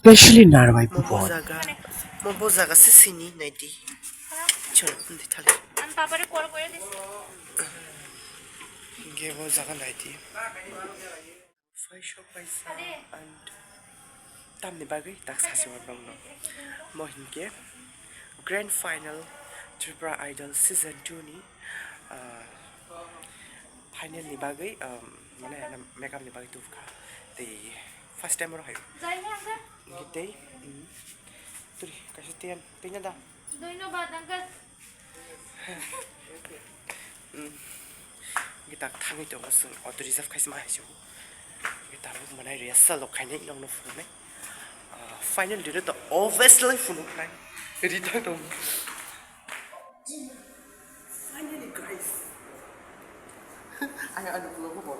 Especially Narwai Pupon. Mobozaga sisini naiti. Chalo, hindi thali. Ang papa rin call ko yun. Gebo zaga naiti. Faisho paisa and tamni bagay taksasi wabang no. Mohin ke grand final Tripura Idol season 2 ni final ni bagay mana makeup ni bagay tu ka. Te first time ro hayo. Zai na angkat. Gitay. Turi kasi tiyan pinya da. Doy no ba angkat. Kita tangi to mas auto reserve kasi mahasyo. Kita mo manay rehearsal lo kanya inong no phone ne. Final dito to obviously phone nai. Rita to. Finally guys. Ay ano ko mo.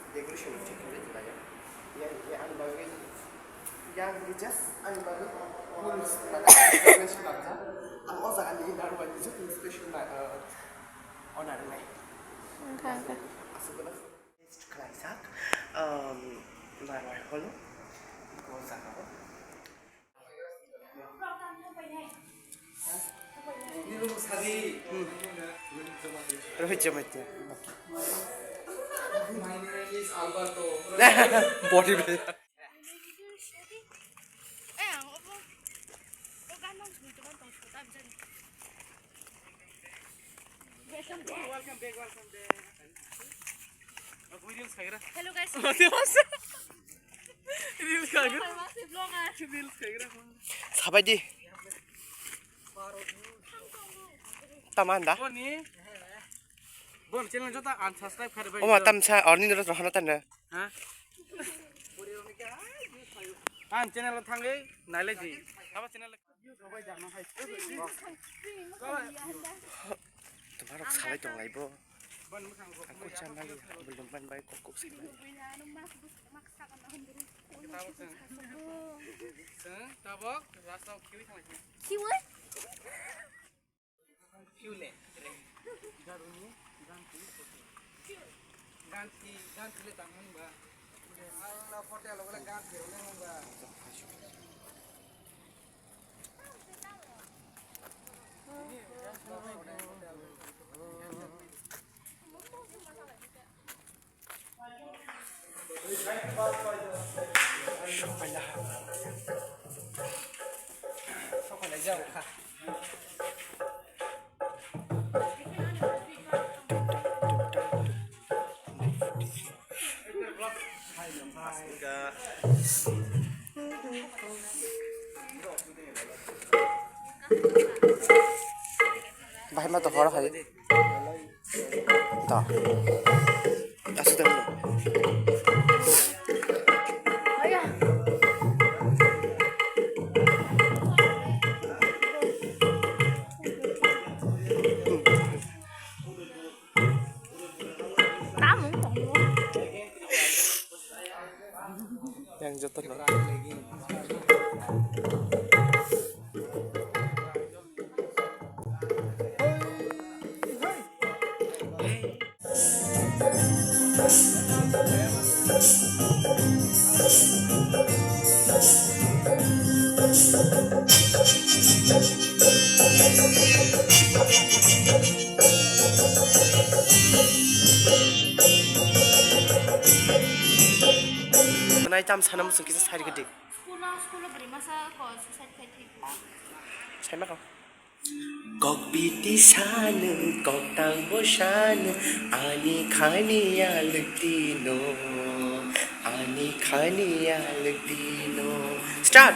Decoration yang just ang baru mulus pada decoration aja. Ang osa ani naru ani just special honor nai. Okay. Asal next class naru ai holo. Ko sa ka. Rohit jamatya. My name is Alberto. Body builder. Welcome back. Hello guys. Sabai di. Taman dah. Bon, channel jota unsubscribe kare bhai. Oma tamsa orni dero rahana tan na. Ha? Channel thangai naile ji. Aba channel sabai jano hai. Tomorrow sabai tong lai bro. Bon mukhang ko. Aku channel belum ban bai kokok sih. Tabok rasa kiwi thangai. Kiwi? Kiwi. Garuni ganti le tangan ba. Ala hotel wala ganti le ba. Sokola jauh kah? Bahaya mah tohor kali. Tak. Tak sudah belum. Ayah. Kamu Yang jatuh lah. Mwnai tam sana musuh kita sehari gede. Sekolah beri masa kau susah kreatif. Saya mah kau. Kok biti sana, kok tang bosan, ani khani ya lagdino, ani khani ya lagdino. Start.